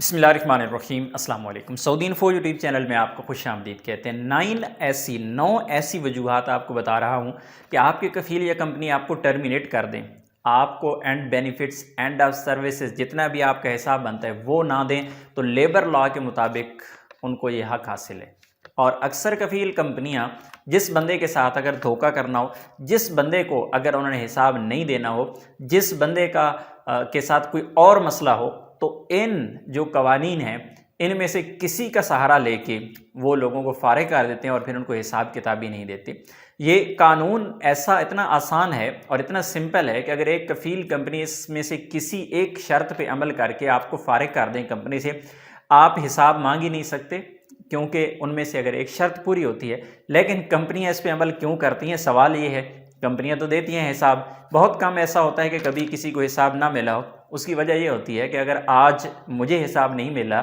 بسم اللہ الرحمن الرحیم۔ السلام علیکم۔ سعودی انفو یوٹیوب چینل میں آپ کو خوش آمدید کہتے ہیں۔ 9 ایسی وجوہات آپ کو بتا رہا ہوں کہ آپ کے کفیل یا کمپنی آپ کو ٹرمینیٹ کر دیں، آپ کو and benefits, and of services, جتنا بھی آپ کا حساب بنتا ہے وہ نہ دیں تو لیبر لا کے مطابق ان کو یہ حق حاصل ہے۔ اور اکثر کفیل کمپنیاں جس بندے کے ساتھ اگر دھوکہ کرنا ہو، جس بندے کو اگر انہوں نے حساب نہیں دینا ہو، جس بندے کے ساتھ کوئی اور مسئلہ ہو، تو ان جو قوانین ہیں ان میں سے کسی کا سہارا لے کے وہ لوگوں کو فارغ کر دیتے ہیں اور پھر ان کو حساب کتاب ہی نہیں دیتے۔ یہ قانون اتنا آسان ہے اور اتنا سمپل ہے کہ اگر ایک کفیل کمپنی اس میں سے کسی ایک شرط پہ عمل کر کے آپ کو فارغ کر دیں کمپنی سے، آپ حساب مانگ ہی نہیں سکتے، کیونکہ ان میں سے اگر ایک شرط پوری ہوتی ہے۔ لیکن کمپنیاں اس پہ عمل کیوں کرتی ہیں؟ سوال یہ ہے، کمپنیاں تو دیتی ہیں حساب، بہت کم ایسا ہوتا ہے کہ کبھی کسی کو حساب نہ ملا ہو۔ اس کی وجہ یہ ہوتی ہے کہ اگر آج مجھے حساب نہیں ملا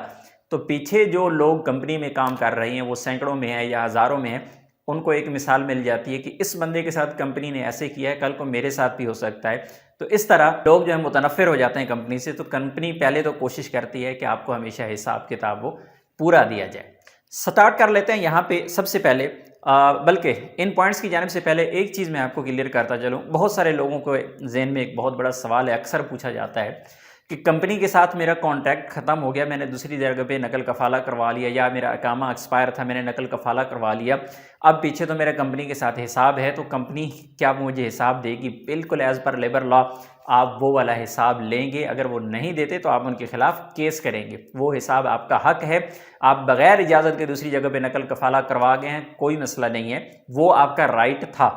تو پیچھے جو لوگ کمپنی میں کام کر رہے ہیں وہ سینکڑوں میں ہیں یا ہزاروں میں ہیں، ان کو ایک مثال مل جاتی ہے کہ اس بندے کے ساتھ کمپنی نے ایسے کیا ہے، کل کو میرے ساتھ بھی ہو سکتا ہے۔ تو اس طرح لوگ جو ہے متنفر ہو جاتے ہیں کمپنی سے، تو کمپنی پہلے تو کوشش کرتی ہے کہ آپ کو ہمیشہ حساب کتاب وہ پورا دیا جائے۔ سٹارٹ کر لیتے ہیں یہاں پہ سب سے پہلے، بلکہ ان پوائنٹس کی جانب سے پہلے ایک چیز میں آپ کو کلیئر کرتا چلوں۔ بہت سارے لوگوں کو ذہن میں ایک بہت بڑا سوال ہے، اکثر پوچھا جاتا ہے کہ کمپنی کے ساتھ میرا کانٹریکٹ ختم ہو گیا، میں نے دوسری جگہ پہ نقل کفالہ کروا لیا، یا میرا اقامہ ایکسپائر تھا، میں نے نقل کفالہ کروا لیا، اب پیچھے تو میرا کمپنی کے ساتھ حساب ہے، تو کمپنی کیا مجھے حساب دے گی؟ بالکل ایز پر لیبر لا آپ وہ والا حساب لیں گے۔ اگر وہ نہیں دیتے تو آپ ان کے خلاف کیس کریں گے۔ وہ حساب آپ کا حق ہے، آپ بغیر اجازت کے دوسری جگہ پہ نقل کفالہ کروا گئے ہیں، کوئی مسئلہ نہیں ہے، وہ آپ کا رائٹ تھا،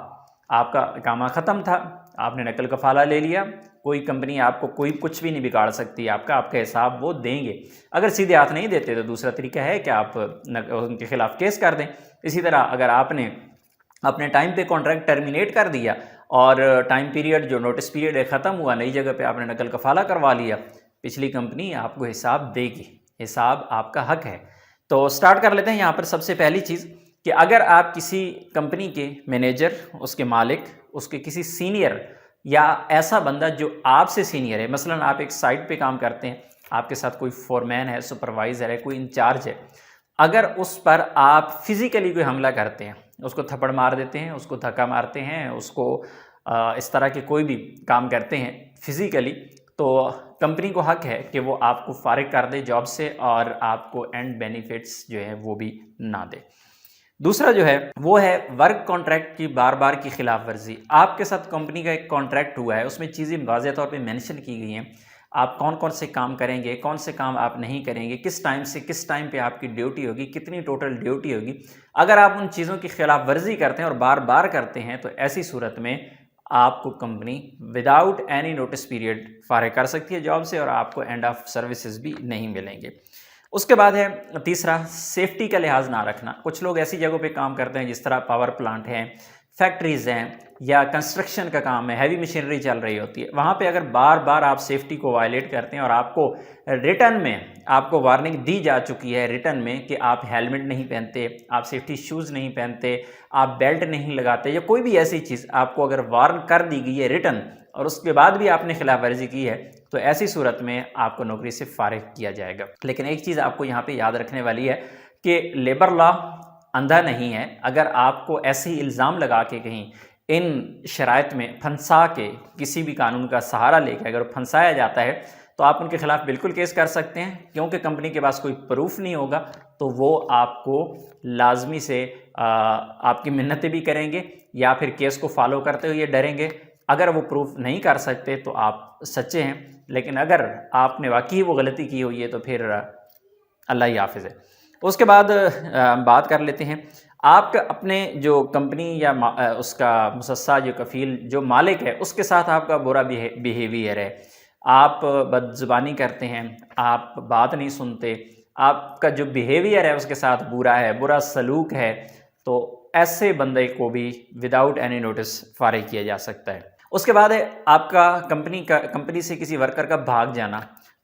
آپ کا اقامہ ختم تھا، آپ نے نقل کفالہ لے لیا، کوئی کمپنی آپ کو کوئی کچھ بھی نہیں بگاڑ سکتی، آپ کا حساب وہ دیں گے۔ اگر سیدھے ہاتھ نہیں دیتے تو دوسرا طریقہ ہے کہ آپ ان کے خلاف کیس کر دیں۔ اسی طرح اگر آپ نے اپنے ٹائم پہ کانٹریکٹ ٹرمینیٹ کر دیا اور ٹائم پیریڈ جو نوٹس پیریڈ ہے ختم ہوا، نئی جگہ پہ آپ نے نقل کفالہ کروا لیا، پچھلی کمپنی آپ کو حساب دے گی، حساب آپ کا حق ہے۔ تو سٹارٹ کر لیتے ہیں یہاں پر سب سے پہلی چیز کہ اگر آپ کسی کمپنی کے مینیجر، اس کے مالک، اس کے کسی سینئر یا ایسا بندہ جو آپ سے سینئر ہے، مثلا آپ ایک سائٹ پہ کام کرتے ہیں، آپ کے ساتھ کوئی فورمین ہے، سپروائزر ہے، کوئی انچارج ہے، اگر اس پر آپ فزیکلی کوئی حملہ کرتے ہیں، اس کو تھپڑ مار دیتے ہیں، اس کو دھکا مارتے ہیں، اس کو اس طرح کے کوئی بھی کام کرتے ہیں فزیکلی، تو کمپنی کو حق ہے کہ وہ آپ کو فارغ کر دے جاب سے اور آپ کو اینڈ بینیفٹس جو ہے وہ بھی نہ دے۔ دوسرا جو ہے وہ ہے ورک کانٹریکٹ کی بار بار کی خلاف ورزی۔ آپ کے ساتھ کمپنی کا ایک کانٹریکٹ ہوا ہے، اس میں چیزیں واضح طور پہ مینشن کی گئی ہیں، آپ کون کون سے کام کریں گے، کون سے کام آپ نہیں کریں گے، کس ٹائم سے کس ٹائم پہ آپ کی ڈیوٹی ہوگی، کتنی ٹوٹل ڈیوٹی ہوگی۔ اگر آپ ان چیزوں کی خلاف ورزی کرتے ہیں اور بار بار کرتے ہیں تو ایسی صورت میں آپ کو company without any notice period فارغ کر سکتی ہے جاب سے، اور آپ کو اینڈ آف سروسز بھی نہیں ملیں گے۔ اس کے بعد ہے تیسرا، سیفٹی کا لحاظ نہ رکھنا۔ کچھ لوگ ایسی جگہوں پہ کام کرتے ہیں جس طرح پاور پلانٹ ہیں، فیکٹریز ہیں، یا کنسٹرکشن کا کام ہے، ہیوی مشینری چل رہی ہوتی ہے، وہاں پہ اگر بار بار آپ سیفٹی کو وائلیٹ کرتے ہیں اور آپ کو ریٹن میں آپ کو وارننگ دی جا چکی ہے ریٹن میں کہ آپ ہیلمٹ نہیں پہنتے، آپ سیفٹی شوز نہیں پہنتے، آپ بیلٹ نہیں لگاتے، یا کوئی بھی ایسی چیز آپ کو اگر وارن کر دی گئی ہے ریٹن اور اس کے بعد بھی آپ نے خلاف ورزی کی ہے، تو ایسی صورت میں آپ کو نوکری سے فارغ کیا جائے گا۔ لیکن ایک چیز آپ کو یہاں پہ یاد رکھنے والی ہے کہ لیبر لا اندھا نہیں ہے۔ اگر آپ کو ایسے ہی الزام لگا کے کہیں ان شرائط میں پھنسا کے کسی بھی قانون کا سہارا لے کے اگر پھنسایا جاتا ہے تو آپ ان کے خلاف بالکل کیس کر سکتے ہیں، کیونکہ کمپنی کے پاس کوئی پروف نہیں ہوگا تو وہ آپ کو لازمی سے آپ کی منتیں بھی کریں گے یا پھر کیس کو فالو کرتے ہوئے ڈریں گے۔ اگر وہ پروف نہیں کر سکتے تو آپ سچے ہیں، لیکن اگر آپ نے واقعی وہ غلطی کی ہوئی ہے تو پھر اللہ ہی حافظ ہے۔ اس کے بعد بات کر لیتے ہیں، آپ کا اپنے جو کمپنی یا اس کا مسسہ جو کفیل جو مالک ہے اس کے ساتھ آپ کا برا بیہیویئر ہے، آپ بد زبانی کرتے ہیں، آپ بات نہیں سنتے، آپ کا جو بیہیویئر ہے اس کے ساتھ برا ہے، برا سلوک ہے، تو ایسے بندے کو بھی وداؤٹ اینی نوٹس فارغ کیا جا سکتا ہے۔ اس کے بعد ہے آپ کا کمپنی سے کسی ورکر کا بھاگ جانا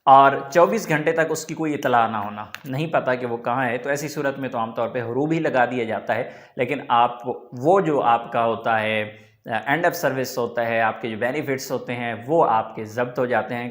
اور 24 گھنٹے تک اس کی کوئی اطلاع نہ ہونا، نہیں پتہ کہ وہ کہاں ہے، تو ایسی صورت میں تو عام طور پہ حروب ہی لگا دیا جاتا ہے، لیکن آپ وہ جو آپ کا ہوتا ہے اینڈ آف سروس ہوتا ہے، آپ کے جو بینیفٹس ہوتے ہیں وہ آپ کے ضبط ہو جاتے ہیں